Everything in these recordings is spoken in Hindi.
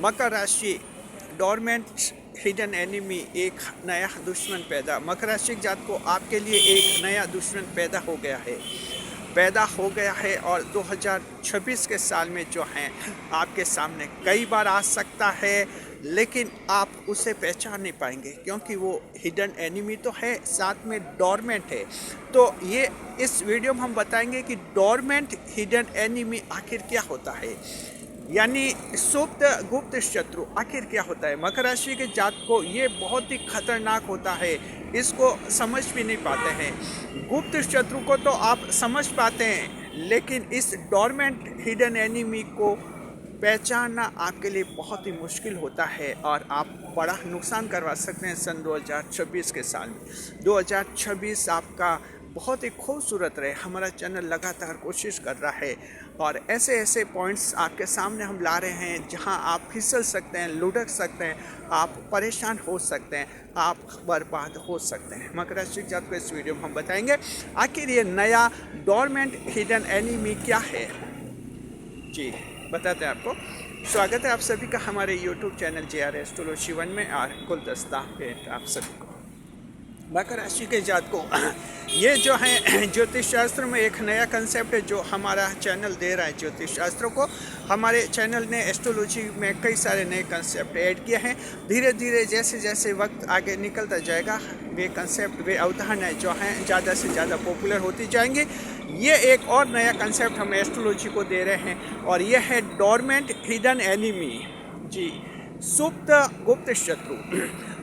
मकर राशि डोरमेंट हिडन एनिमी, एक नया दुश्मन पैदा। मकर राशि के जात को आपके लिए एक नया दुश्मन पैदा हो गया है और 2026 के साल में जो है आपके सामने कई बार आ सकता है, लेकिन आप उसे पहचान नहीं पाएंगे क्योंकि वो हिडन एनिमी तो है, साथ में डोरमेंट है। तो ये इस वीडियो में हम बताएंगे कि डोरमेंट हिडन एनिमी आखिर क्या होता है, यानी सुप्त गुप्त शत्रु आखिर क्या होता है। मकर राशि के जात को ये बहुत ही खतरनाक होता है, इसको समझ भी नहीं पाते हैं। गुप्त शत्रु को तो आप समझ पाते हैं, लेकिन इस डोरमेंट हिडन एनिमी को पहचानना आपके लिए बहुत ही मुश्किल होता है और आप बड़ा नुकसान करवा सकते हैं सन 2026 के साल में। 2026 आपका बहुत ही खूबसूरत रहे। हमारा चैनल लगातार कोशिश कर रहा है और ऐसे ऐसे पॉइंट्स आपके सामने हम ला रहे हैं जहां आप फिसल सकते हैं, लुढ़क सकते हैं, आप परेशान हो सकते हैं, आप बर्बाद हो सकते हैं। मकर राशि के जातकों को इस वीडियो में हम बताएंगे आखिर ये नया डोरमेंट हिडन एनिमी क्या है। जी बताते हैं आपको। स्वागत है आप सभी का हमारे यूट्यूब चैनल JR एस्ट्रोलॉजी 1 में और गुलदस्ता पे आप सभी को। मकर राशि के जात को ये जो है ज्योतिष शास्त्र में एक नया कंसेप्ट है जो हमारा चैनल दे रहा है ज्योतिष शास्त्रों को। हमारे चैनल ने एस्ट्रोलॉजी में कई सारे नए कंसेप्ट ऐड किए हैं। धीरे धीरे जैसे जैसे वक्त आगे निकलता जाएगा वे कंसेप्ट, वे अवधारणाएं जो हैं ज़्यादा से ज़्यादा पॉपुलर होती जाएंगी। ये एक और नया कंसेप्ट हम एस्ट्रोलॉजी को दे रहे हैं और यह है डोरमेंट हिडन एनिमी। जी, सुप्त गुप्त शत्रु।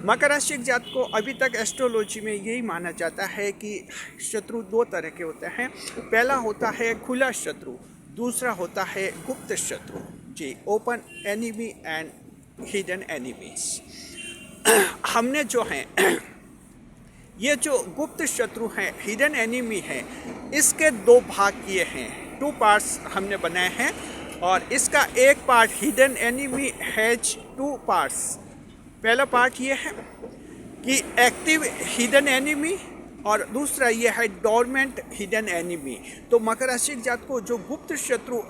मकर राशि के जात को अभी तक एस्ट्रोलॉजी में यही माना जाता है कि शत्रु दो तरह के होते हैं। पहला होता है खुला शत्रु, दूसरा होता है गुप्त शत्रु। जी, open enemy and hidden enemies. हमने जो है ये जो गुप्त शत्रु हैं, हिडन एनिमी है, इसके दो भाग किए हैं, 2 पार्ट्स हमने बनाए हैं और इसका एक part hidden enemy has 2 parts. पहला पार्ट ये है कि एक्टिव हिडन एनिमी और दूसरा ये है डोरमेंट हिडन एनिमी। तो मकर राशि जात को जो गुप्त शत्रु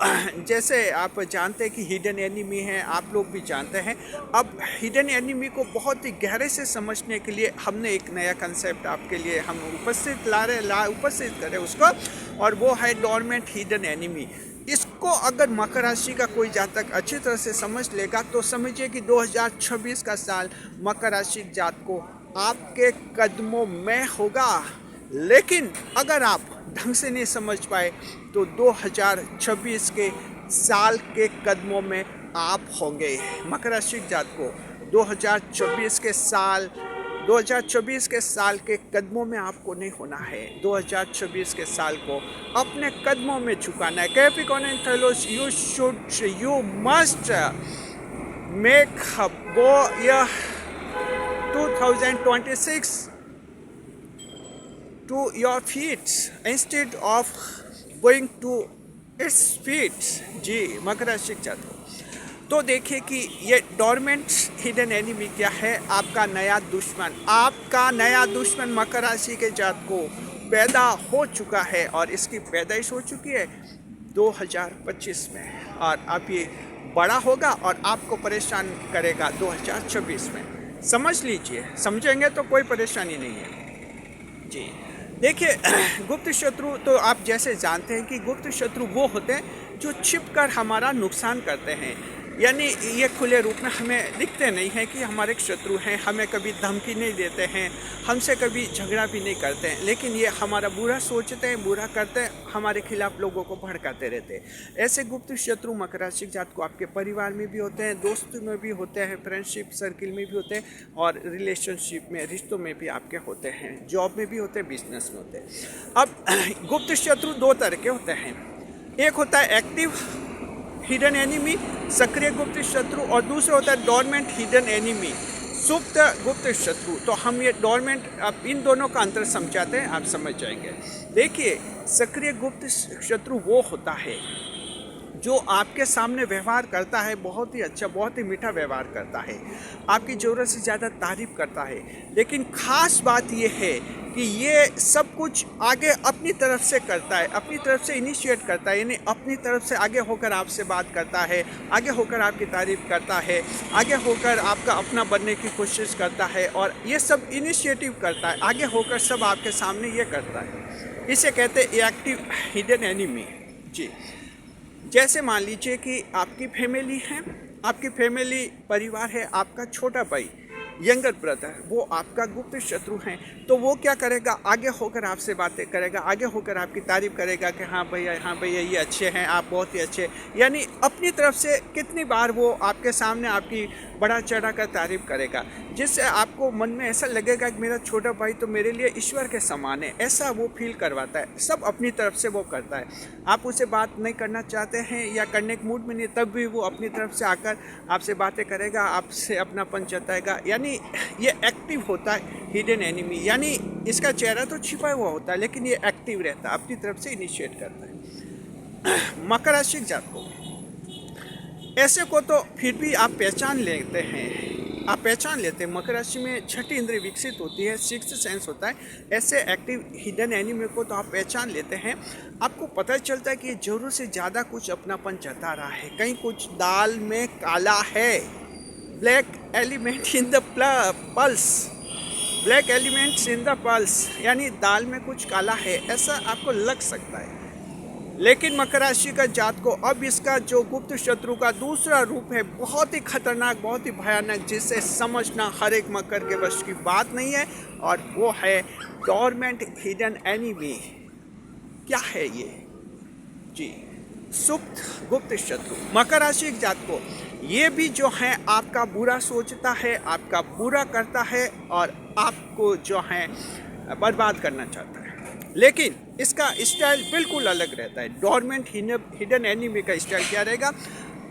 जैसे आप जानते हैं कि हिडन एनिमी है, आप लोग भी जानते हैं। अब हिडन एनिमी को बहुत ही गहरे से समझने के लिए हमने एक नया कंसेप्ट आपके लिए हम उपस्थित करें उसको, और वो है डोरमेंट हिडन एनिमी। इसको अगर मकर राशि का कोई जातक अच्छी तरह से समझ लेगा तो समझिए कि 2026 का साल मकर राशि जात को आपके कदमों में होगा। लेकिन अगर आप ढंग से नहीं समझ पाए तो 2026 के साल के कदमों में आप होंगे। मकर राशि जात को 2024 के साल के कदमों में आपको नहीं होना है। 2026 के साल को अपने कदमों में झुकाना है। कैप्रिकॉर्न एंड थैलोस, यू मस्ट मेक वो यह 2026 to your feet instead of going to its feet। जी, मकर राशि जातकों, तो देखिए कि ये डोरमेंट हिडन एनिमी क्या है। आपका नया दुश्मन मकर राशि के जात को पैदा हो चुका है और इसकी पैदाइश हो चुकी है 2025 में और अब ये बड़ा होगा और आपको परेशान करेगा 2026 में। समझ लीजिए, समझेंगे तो कोई परेशानी नहीं है। जी देखिए, गुप्त शत्रु तो आप जैसे जानते हैं कि गुप्त शत्रु वो होते हैं जो छिपकर हमारा नुकसान करते हैं, यानी ये खुले रूप में हमें दिखते नहीं हैं कि हमारे एक शत्रु हैं, हमें कभी धमकी नहीं देते हैं, हमसे कभी झगड़ा भी नहीं करते हैं, लेकिन ये हमारा बुरा सोचते हैं, बुरा करते हैं, हमारे खिलाफ लोगों को भड़काते रहते हैं। ऐसे गुप्त शत्रु मकर राशि जात को आपके परिवार में भी होते हैं, दोस्तों में भी होते हैं, फ्रेंडशिप सर्किल में भी होते हैं और रिलेशनशिप में, रिश्तों में भी आपके होते हैं, जॉब में भी होते हैं, बिजनेस में होते हैं। अब गुप्त शत्रु 2 तरह के होते हैं। एक होता है एक्टिव हिडन एनिमी, सक्रिय गुप्त शत्रु, और दूसरा होता है डोरमेंट हिडन एनिमी, सुप्त गुप्त शत्रु। तो हम ये डोरमेंट, अब इन दोनों का अंतर समझाते हैं, आप समझ जाएंगे। देखिए, सक्रिय गुप्त शत्रु वो होता है जो आपके सामने व्यवहार करता है बहुत ही अच्छा, बहुत ही मीठा व्यवहार करता है, आपकी ज़रूरत से ज़्यादा तारीफ़ करता है। लेकिन ख़ास बात ये है कि ये सब कुछ आगे अपनी तरफ से करता है, अपनी तरफ से इनिशिएट करता है, यानी अपनी तरफ से आगे होकर आपसे बात करता है, आगे होकर आपकी तारीफ़ करता है, आगे होकर आपका अपना बनने की कोशिश करता है, और ये सब इनिशिएटिव करता है, आगे होकर सब आपके सामने ये करता है। इसे कहते हैं एक्टिव हिडन एनिमी। जी, जैसे मान लीजिए कि आपकी फैमिली है, आपकी फैमिली परिवार है, आपका छोटा भाई यंगर ब्रदर वो आपका गुप्त शत्रु हैं, तो वो क्या करेगा, आगे होकर आपसे बातें करेगा, आगे होकर आपकी तारीफ़ करेगा कि हाँ भैया ये अच्छे हैं, आप बहुत ही अच्छे, यानी अपनी तरफ से कितनी बार वो आपके सामने आपकी बड़ा चढ़ा कर तारीफ़ करेगा, जिससे आपको मन में ऐसा लगेगा कि मेरा छोटा भाई तो मेरे लिए ईश्वर के समान है, ऐसा वो फील करवाता है। सब अपनी तरफ से वो करता है। आप उससे बात नहीं करना चाहते हैं या करने के मूड में नहीं, तब भी वो अपनी तरफ से आकर आपसे बातें करेगा, आपसे अपनापन जताएगा, यानी ये एक्टिव होता है हिडन एनिमी, यानी इसका चेहरा तो छिपा हुआ होता है लेकिन ये एक्टिव रहता है, अपनी तरफ से इनिशिएट करता है। मकर राशि के जातकों, ऐसे को तो फिर भी आप पहचान लेते हैं, आप पहचान लेते हैं। मकर राशि में छठी इंद्रिय विकसित होती है, सिक्स्थ सेंस होता है। ऐसे एक्टिव हिडन एनिमी को तो आप पहचान लेते हैं। आपको पता चलता है कि ये जरूर से ज़्यादा कुछ अपनापन जता रहा है, कहीं कुछ दाल में काला है। Black element in the pulse, black elements in the pulse, यानी दाल में कुछ काला है, ऐसा आपको लग सकता है। लेकिन मकर राशि का जात को अब इसका जो गुप्त शत्रु का दूसरा रूप है, बहुत ही खतरनाक, बहुत ही भयानक, जिसे समझना हर एक मकर के वश की बात नहीं है, और वो है डोरमेंट हिडन एनिमी। क्या है ये? जी, सुप्त गुप्त शत्रु। मकर राशि के जात को ये भी जो है आपका बुरा सोचता है, आपका बुरा करता है और आपको जो है बर्बाद करना चाहता है, लेकिन इसका स्टाइल बिल्कुल अलग रहता है। डोरमेंट हिडन एनिमी का स्टाइल क्या रहेगा?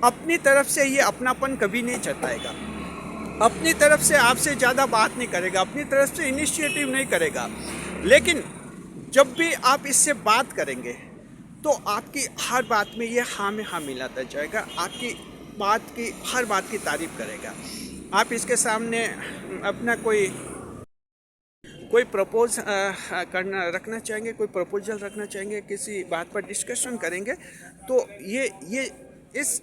अपनी तरफ से ये अपनापन कभी नहीं जताएगा, अपनी तरफ से आपसे ज़्यादा बात नहीं करेगा, अपनी तरफ से इनिशिएटिव नहीं करेगा, लेकिन जब भी आप इससे बात करेंगे तो आपकी हर बात में ये हाँ में हाँ मिलाता जाएगा, आपकी बात की हर बात की तारीफ करेगा। आप इसके सामने अपना कोई प्रपोज करना रखना चाहेंगे, कोई प्रपोजल रखना चाहेंगे, किसी बात पर डिस्कशन करेंगे, तो ये इस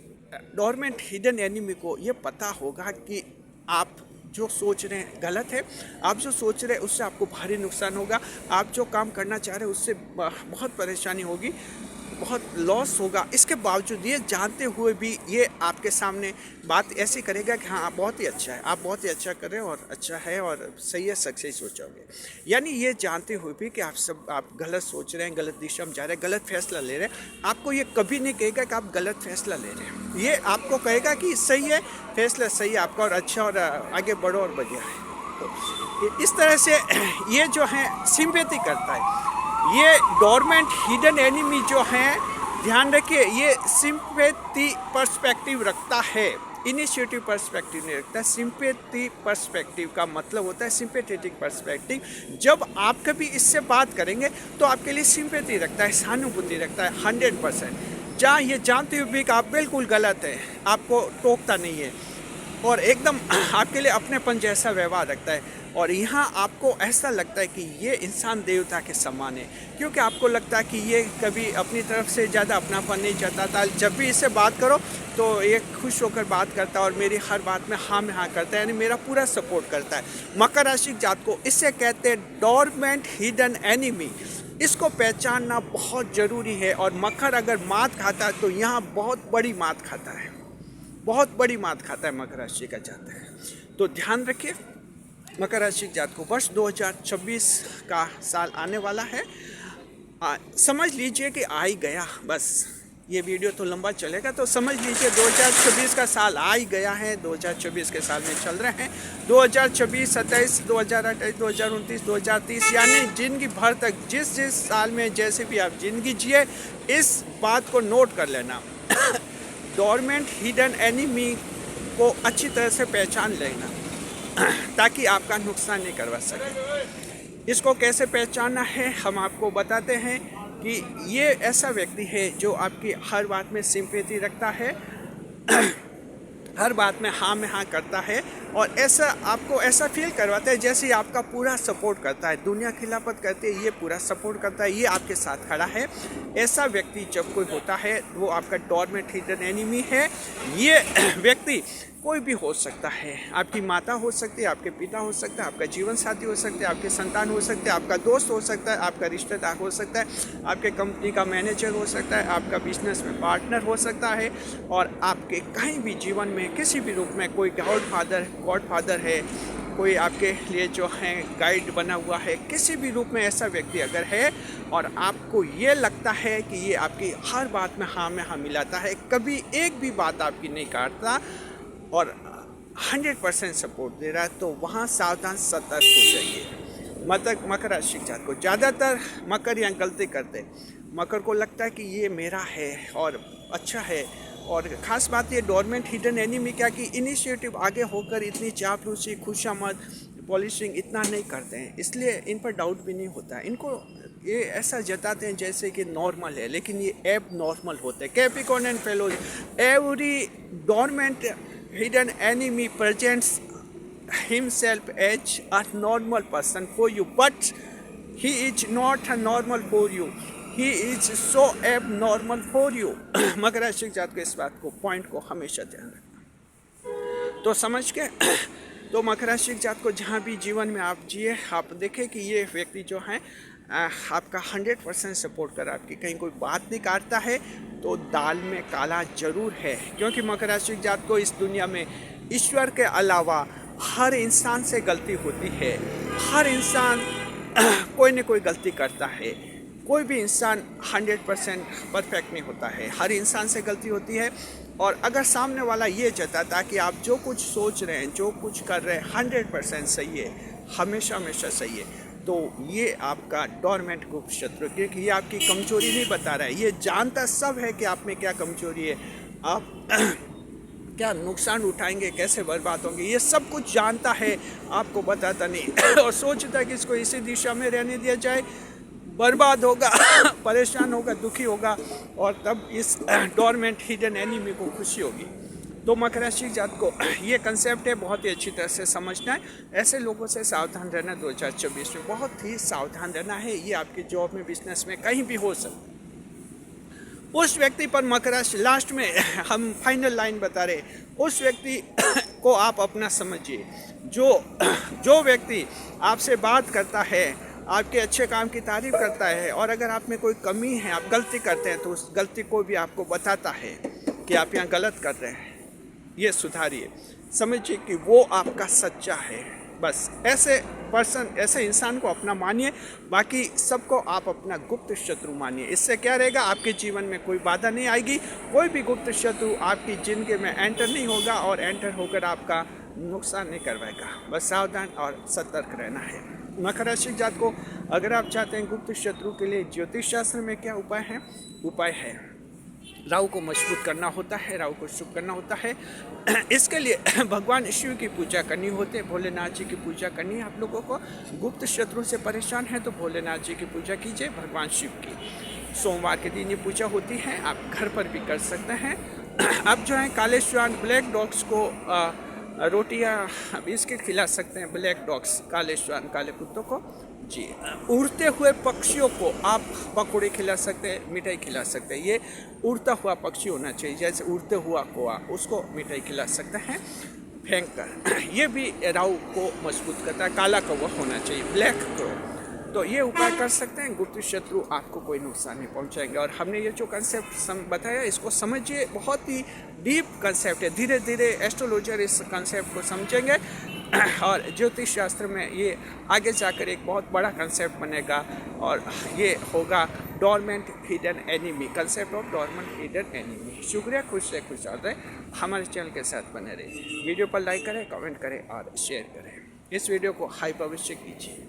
डोरमेंट हिडन एनिमी को ये पता होगा कि आप जो सोच रहे हैं गलत है, आप जो सोच रहे हैं उससे आपको भारी नुकसान होगा, आप जो काम करना चाह रहे हैं उससे बहुत परेशानी होगी, बहुत लॉस होगा। इसके बावजूद ये जानते हुए भी ये आपके सामने बात ऐसी करेगा कि हाँ, आप बहुत ही अच्छा है, आप बहुत ही अच्छा कर रहे हैं और अच्छा है और सही है, सक्सेस हो जाओगे। यानी ये जानते हुए भी कि आप गलत सोच रहे हैं, गलत दिशा में जा रहे हैं, गलत फैसला ले रहे हैं, आपको ये कभी नहीं कहेगा कि आप गलत फैसला ले रहे हैं। ये आपको कहेगा कि सही है, फैसला सही है आपका और अच्छा, और आगे बढ़ो और बढ़िया है। तो इस तरह से ये जो है सिंपैथी करता है। ये डोरमेंट हिडन एनिमी जो है, ध्यान रखिए, ये सिंपैथी पर्सपेक्टिव रखता है, इनिशिएटिव पर्सपेक्टिव नहीं रखता। सिंपैथी पर्सपेक्टिव का मतलब होता है सिंपैथेटिक पर्सपेक्टिव। जब आप कभी इससे बात करेंगे तो आपके लिए सिंपैथी रखता है, सहानुभूति रखता है 100%। जहाँ ये जानते हुए भी कि आप बिल्कुल गलत है, आपको टोकता नहीं है और एकदम आपके लिए अपनेपन जैसा व्यवहार रखता है। और यहाँ आपको ऐसा लगता है कि ये इंसान देवता के समान है, क्योंकि आपको लगता है कि ये कभी अपनी तरफ से ज़्यादा अपनापन नहीं जताता। जब भी इससे बात करो तो ये खुश होकर बात करता है और मेरी हर बात में हाँ में हाँ करता है, यानी मेरा पूरा सपोर्ट करता है। मकर राशि जात को इससे कहते हैं डोरमेंट हिडन एनिमी। इसको पहचानना बहुत ज़रूरी है, और मकर अगर मात खाता है तो यहाँ बहुत बड़ी मात खाता है, बहुत बड़ी मात खाता है मकर राशि का जात है। तो ध्यान रखिए, मकर राशि के जात को वर्ष 2026 का साल आने वाला है। समझ लीजिए कि आ ही गया, बस ये वीडियो तो लंबा चलेगा, तो समझ लीजिए 2026 का साल आ ही गया है। 2026 के साल में चल रहे हैं 2026, 27, 2028, 2029, 2030, यानी जिंदगी भर तक जिस साल में जैसे भी आप जिंदगी जिए, इस बात को नोट कर लेना। डोरमेंट हिडन एनिमी को अच्छी तरह से पहचान लेना ताकि आपका नुकसान नहीं करवा सके। इसको कैसे पहचानना है हम आपको बताते हैं। कि ये ऐसा व्यक्ति है जो आपकी हर बात में सिंपैथी रखता है, हर बात में हाँ करता है, और ऐसा आपको ऐसा फील करवाता है जैसे ही आपका पूरा सपोर्ट करता है। दुनिया खिलाफत करते है, ये पूरा सपोर्ट करता है, ये आपके साथ खड़ा है। ऐसा व्यक्ति जब कोई होता है वो आपका डोरमेट हिडन एनिमी है। ये व्यक्ति कोई भी हो सकता है, आपकी माता हो सकती है, आपके पिता हो सकता है, आपका जीवन साथी हो सकता है, आपके संतान हो सकते हैं, आपका दोस्त हो सकता है, आपका रिश्तेदार हो सकता है, आपके कंपनी का मैनेजर हो सकता है, आपका बिजनेस में पार्टनर हो सकता है, और आपके कहीं भी जीवन में किसी भी रूप में कोई गॉड फादर है, कोई आपके लिए जो है गाइड बना हुआ है, किसी भी रूप में ऐसा व्यक्ति अगर है और आपको ये लगता है कि ये आपकी हर बात में हाँ मिलाता है, कभी एक भी बात आपकी नहीं काटता और 100% सपोर्ट दे रहा है, तो वहाँ सावधान सतर्क हो जाइए। मकर राशि जात को ज़्यादातर मकर यहाँ गलती करते, मकर को लगता है कि ये मेरा है और अच्छा है, और ख़ास बात ये डोरमेंट हिडन एनिमी क्या कि इनिशिएटिव आगे होकर इतनी चापलूसी, खुशामद, पॉलिशिंग इतना नहीं करते हैं, इसलिए इन पर डाउट भी नहीं होता है। इनको ये ऐसा जताते हैं जैसे कि नॉर्मल है, लेकिन ये एब नॉर्मल होते हैं। Capricorn and fellows, every dormant hidden enemy presents himself as a normal person for you, but he is not a normal for you, he is so abnormal for you। मकर राशि जात के इस बात को पॉइंट को हमेशा ध्यान रखना। तो समझ के तो मकर राशि जात को जहाँ भी जीवन में आप जिए, आप देखें कि ये व्यक्ति जो है आपका 100% सपोर्ट कर, आपकी कहीं कोई बात नहीं काटता है तो दाल में काला जरूर है, क्योंकि मकर राशि जात को इस दुनिया में ईश्वर के अलावा हर इंसान से गलती होती है। हर इंसान कोई न कोई गलती करता है, कोई भी इंसान 100% परफेक्ट नहीं होता है, हर इंसान से गलती होती है। और अगर सामने वाला ये जताता कि आप जो कुछ सोच रहे हैं, जो कुछ कर रहे हैं 100% सही है, हमेशा सही है, तो ये आपका डोरमेंट गुप्त शत्रु, क्योंकि ये आपकी कमजोरी नहीं बता रहा है, ये जानता सब है कि आप में क्या कमजोरी है, आप क्या नुकसान उठाएंगे, कैसे बर्बाद होंगे, ये सब कुछ जानता है, आपको बताता नहीं और सोचता है कि इसको इसी दिशा में रहने दिया जाए, बर्बाद होगा, परेशान होगा, दुखी होगा, और तब इस डोरमेंट हिडन एनिमी को खुशी होगी। तो मकर राशि जात को ये कंसेप्ट है, बहुत ही अच्छी तरह से समझना है। ऐसे लोगों से सावधान रहना, 2024 में बहुत ही सावधान रहना है। ये आपकी जॉब में, बिजनेस में, कहीं भी हो सकता है। उस व्यक्ति पर मकर राशि, लास्ट में हम फाइनल लाइन बता रहे, उस व्यक्ति को आप अपना समझिए, जो व्यक्ति आपसे बात करता है, आपके अच्छे काम की तारीफ करता है, और अगर आप में कोई कमी है, आप गलती करते हैं, तो उस गलती को भी आपको बताता है कि आप यहाँ गलत कर रहे हैं, ये सुधारिए, समझिए कि वो आपका सच्चा है। बस ऐसे पर्सन, ऐसे इंसान को अपना मानिए, बाकी सबको आप अपना गुप्त शत्रु मानिए। इससे क्या रहेगा, आपके जीवन में कोई बाधा नहीं आएगी, कोई भी गुप्त शत्रु आपकी ज़िंदगी में एंटर नहीं होगा और एंटर होकर आपका नुकसान नहीं करवाएगा। बस सावधान और सतर्क रहना है। मकर राशि जात को अगर आप चाहते हैं गुप्त शत्रु के लिए ज्योतिष शास्त्र में क्या उपाय है, उपाय है राहु को मजबूत करना होता है, राहु को शुभ करना होता है। इसके लिए भगवान शिव की पूजा करनी होती है, भोलेनाथ जी की पूजा करनी है। आप लोगों को गुप्त शत्रु से परेशान है तो भोलेनाथ जी की पूजा कीजिए, भगवान शिव की। सोमवार के दिन ये पूजा होती है, आप घर पर भी कर सकते हैं। आप जो है काले श्वान, ब्लैक डॉग्स को रोटियाँ बिस्किट खिला सकते हैं, ब्लैक डॉग्स, काले श्वान, काले कुत्तों को जी। उड़ते हुए पक्षियों को आप पकौड़े खिला सकते हैं, मिठाई खिला सकते हैं। ये उड़ता हुआ पक्षी होना चाहिए, जैसे उड़ते हुआ कौवा, उसको मिठाई खिला सकते हैं फेंक कर। ये भी राहु को मजबूत करता है। काला कौवा होना चाहिए, ब्लैक क्रो। तो ये उपाय कर सकते हैं, गुप्त शत्रु आपको कोई नुकसान नहीं पहुंचाएंगे। और हमने ये जो कंसेप्ट बताया, इसको समझिए, बहुत ही डीप कंसेप्ट है। धीरे धीरे एस्ट्रोलॉजर इस कंसेप्ट को समझेंगे और ज्योतिष शास्त्र में ये आगे जाकर एक बहुत बड़ा कंसेप्ट बनेगा, और ये होगा dormant hidden enemy, concept of dormant hidden enemy. शुक्रिया, खुश रहे, खुशहाल रहे, हमारे चैनल के साथ बने रहे। वीडियो पर लाइक करें, कमेंट करें और शेयर करें। इस वीडियो को हाई अवश्य कीजिए।